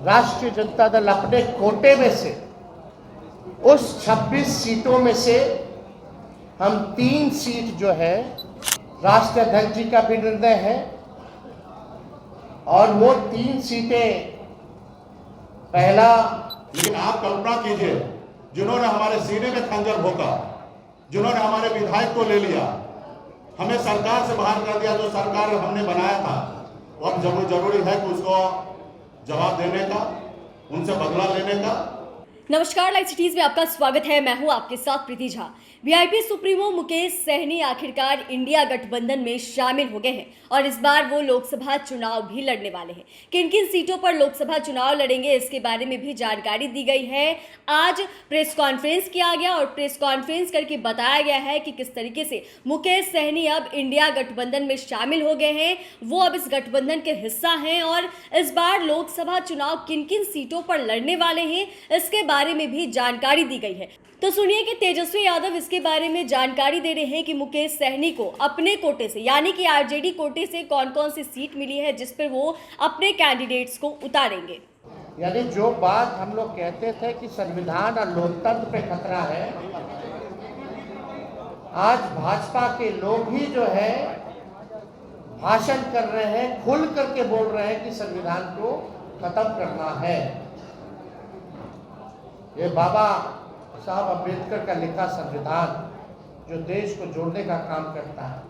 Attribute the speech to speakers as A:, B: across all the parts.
A: राष्ट्रीय जनता दल अपने कोटे में से उस 26 सीटों में से हम 3 सीट जो है राष्ट्रीय अध्यक्ष जी का भी निर्णय है और वो 3 सीटें पहला।
B: लेकिन आप कल्पना कीजिए, जिन्होंने हमारे सीने में खंजर भोंका, जिन्होंने हमारे विधायक को ले लिया, हमें सरकार से बाहर कर दिया, जो सरकार हमने बनाया था, वो अब जरूरी है कि उसको जवाब देने का, उनसे बदला लेने का।
C: नमस्कार, लाइव सिटीज में आपका स्वागत है। मैं हूं आपके साथ प्रीति झा। वीआईपी सुप्रीमो मुकेश सहनी आखिरकार इंडिया गठबंधन में शामिल हो गए हैं और इस बार वो लोकसभा चुनाव भी लड़ने वाले हैं। किन किन सीटों पर लोकसभा चुनाव लड़ेंगे, इसके बारे में भी जानकारी दी गई है। आज प्रेस कॉन्फ्रेंस किया गया और प्रेस कॉन्फ्रेंस करके बताया गया है कि किस तरीके से मुकेश सहनी अब इंडिया गठबंधन में शामिल हो गए हैं, वो अब इस गठबंधन के हिस्सा हैं और इस बार लोकसभा चुनाव किन किन सीटों पर लड़ने वाले हैं, इसके बारे में भी जानकारी दी गई है। तो सुनिए कि तेजस्वी यादव इसके बारे में जानकारी दे रहे हैं कि मुकेश सहनी को अपने कोटे से यानी कि आरजेडी कोटे से कौन कौन सी सीट मिली है जिस पर वो अपने कैंडिडेट्स को उतारेंगे।
A: यानी जो बात हम लोग कहते थे कि संविधान और लोकतंत्र पे खतरा है, आज भाजपा के लोग ही जो है भाषण कर रहे हैं, खुल करके बोल रहे हैं कि संविधान को खत्म करना है। ये बाबा साहब अम्बेडकर का लिखा संविधान जो देश को जोड़ने का काम करता है,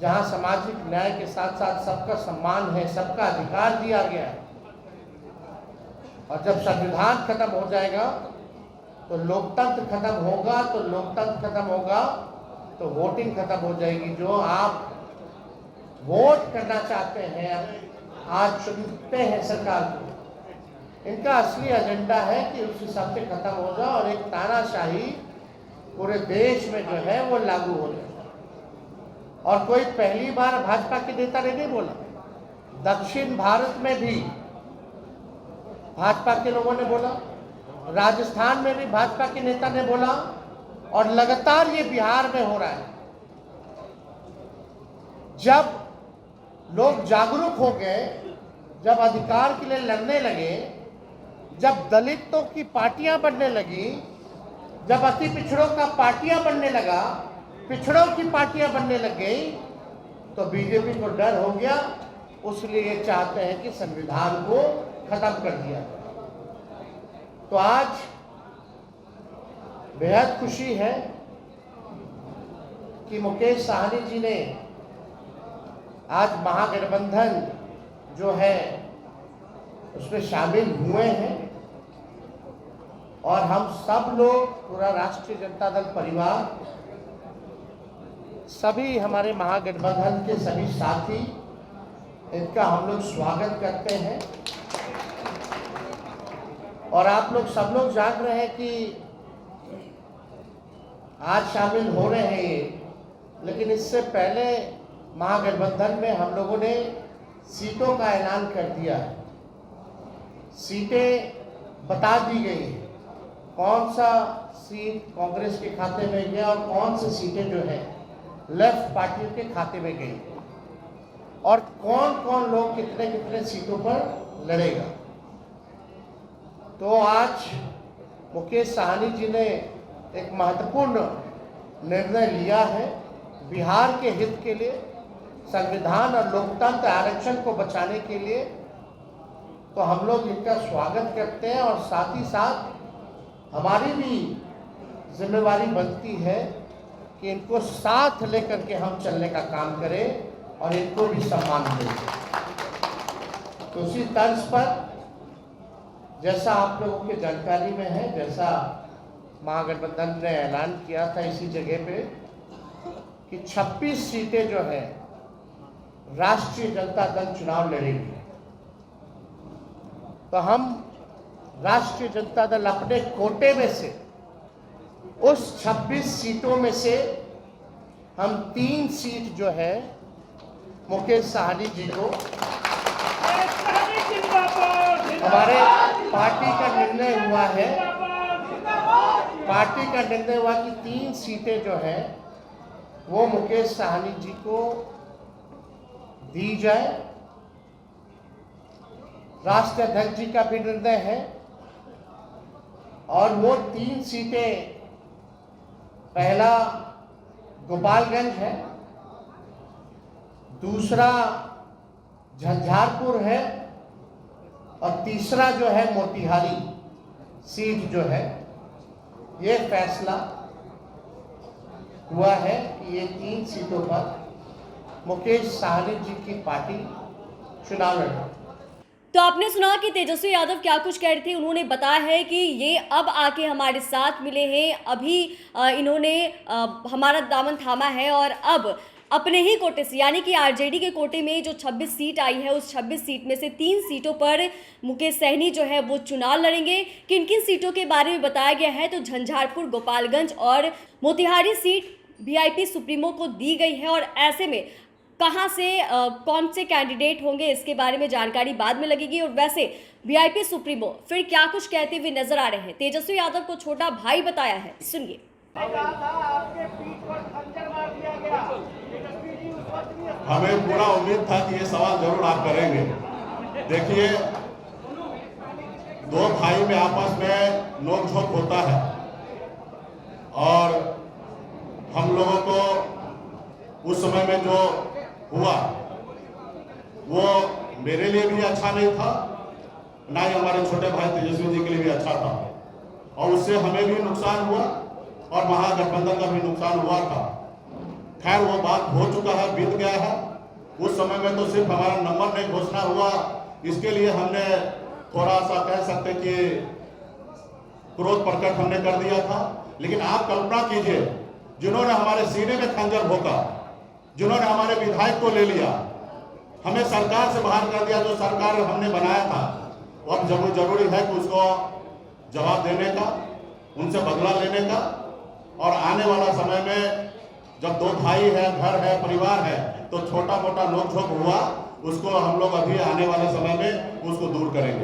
A: जहां सामाजिक न्याय के साथ साथ सबका सम्मान है, सबका अधिकार दिया गया है। और जब संविधान खत्म हो जाएगा तो लोकतंत्र खत्म होगा, तो लोकतंत्र खत्म होगा तो वोटिंग खत्म हो जाएगी। जो आप वोट करना चाहते हैं, आज चुनते हैं सरकार को, इनका असली एजेंडा है कि उस हिसाब से खत्म हो जाए और एक तानाशाही पूरे देश में जो है वो लागू हो जाए। और कोई पहली बार भाजपा के नेता ने नहीं बोला, दक्षिण भारत में भी भाजपा के लोगों ने बोला, राजस्थान में भी भाजपा के नेता ने बोला और लगातार ये बिहार में हो रहा है। जब लोग जागरूक हो गए, जब अधिकार के लिए लड़ने लगे, जब दलितों की पार्टियां बनने लगी, जब अति पिछड़ों का पार्टियां बनने लगा, पिछड़ों की पार्टियां बनने लग गई, तो बीजेपी को डर हो गया। उसलिए ये चाहते हैं कि संविधान को खत्म कर दिया। तो आज बेहद खुशी है कि मुकेश सहनी जी ने आज महागठबंधन जो है उसमें शामिल हुए हैं और हम सब लोग, पूरा राष्ट्रीय जनता दल परिवार, सभी हमारे महागठबंधन के सभी साथी, इनका हम लोग स्वागत करते हैं। और आप लोग सब लोग जान रहे हैं कि आज शामिल हो रहे हैं ये, लेकिन इससे पहले महागठबंधन में हम लोगों ने सीटों का ऐलान कर दिया है। सीटें बता दी गई है, कौन सा सीट कांग्रेस के खाते में गया और कौन सी सीटें जो है लेफ्ट पार्टियों के खाते में गई और कौन कौन लोग कितने कितने सीटों पर लड़ेगा। तो आज मुकेश सहनी जी ने एक महत्वपूर्ण निर्णय लिया है बिहार के हित के लिए, संविधान और लोकतंत्र आरक्षण को बचाने के लिए। तो हम लोग इनका स्वागत करते हैं और साथ ही साथ हमारी भी जिम्मेवारी बनती है कि इनको साथ लेकर के हम चलने का काम करें और इनको भी सम्मान दें। तो उसी तर्ज पर जैसा आप लोगों की जानकारी में है, जैसा महागठबंधन ने ऐलान किया था इसी जगह पे कि 26 सीटें जो है राष्ट्रीय जनता दल चुनाव लड़ेगी। तो हम राष्ट्रीय जनता दल अपने कोटे में से उस 26 सीटों में से हम 3 सीट जो है मुकेश सहनी जी को, हमारे पार्टी का निर्णय हुआ है, पार्टी का निर्णय हुआ कि 3 सीटें जो है वो मुकेश सहनी जी को दी जाए। राष्ट्रीय अध्यक्ष जी का भी निर्णय है और वो 3 सीटें, पहला गोपालगंज है, दूसरा झंझारपुर है और तीसरा जो है मोतिहारी सीट जो है। ये फैसला हुआ है कि ये 3 सीटों पर मुकेश सहनी जी की पार्टी चुनाव लड़े।
C: तो आपने सुना कि तेजस्वी यादव क्या कुछ कह रहे थे। उन्होंने बताया है कि ये अब आके हमारे साथ मिले हैं, अभी इन्होंने हमारा दामन थामा है और अब अपने ही कोटे से यानी कि आरजेडी के कोटे में जो 26 सीट आई है उस 26 सीट में से 3 सीटों पर मुकेश सहनी जो है वो चुनाव लड़ेंगे। किन किन सीटों के बारे में बताया गया है तो झंझारपुर, गोपालगंज और मोतिहारी सीट वीआईपी सुप्रीमो को दी गई है और ऐसे में कहां से कौन से कैंडिडेट होंगे इसके बारे में जानकारी बाद में लगेगी। और वैसे वीआईपी सुप्रीमो फिर क्या कुछ कहते हुए नजर आ रहे हैं। तेजस्वी यादव को छोटा भाई बताया है, सुनिए।
B: हमें पूरा उम्मीद था कि ये सवाल जरूर आप करेंगे। देखिए, 2 भाई में आपस में नोकझोंक होता है और हम लोगों को उस समय में जो हुआ वो मेरे लिए भी अच्छा नहीं था, ना ही हमारे छोटे भाई तेजस्वी जी के लिए भी अच्छा था और उससे हमें भी नुकसान हुआ और महागठबंधन का भी नुकसान हुआ था। खैर वो बात हो चुका है, बीत गया है। उस समय में तो सिर्फ हमारा नंबर नहीं घोषणा हुआ, इसके लिए हमने थोड़ा सा कह सकते कि क्रोध प्रकट हमने कर दिया था। लेकिन आप कल्पना कीजिए, जिन्होंने हमारे सीने में खंजर भोंका, जिन्होंने हमारे विधायक को ले लिया, हमें सरकार से बाहर कर दिया, जो सरकार हमने बनाया था, वो अब जरूरी है कि उसको जवाब देने का, उनसे बदला लेने का। और आने वाला समय में जब 2 भाई है, घर है, परिवार है, तो छोटा मोटा नोकझोंक हुआ, उसको हम लोग अभी आने वाले समय में उसको दूर करेंगे।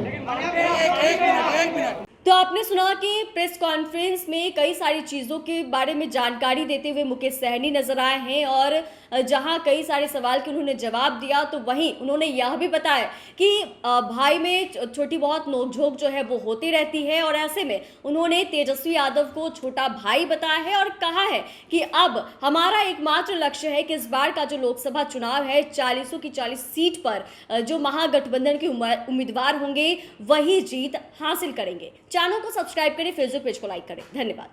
C: एक मिनट। तो आपने सुना कि प्रेस कॉन्फ्रेंस में कई सारी चीज़ों के बारे में जानकारी देते हुए मुकेश सहनी नजर आए हैं और जहां कई सारे सवाल के उन्होंने जवाब दिया तो वहीं उन्होंने यह भी बताया कि भाई में छोटी बहुत नोकझोंक जो है वो होती रहती है और ऐसे में उन्होंने तेजस्वी यादव को छोटा भाई बताया है और कहा है कि अब हमारा एकमात्र लक्ष्य है कि इस बार का जो लोकसभा चुनाव है 40 की 40 सीट पर जो महागठबंधन के उम्मीदवार होंगे वही जीत हासिल करेंगे। चैनल को सब्सक्राइब करें, फेसबुक पेज को लाइक करें। धन्यवाद।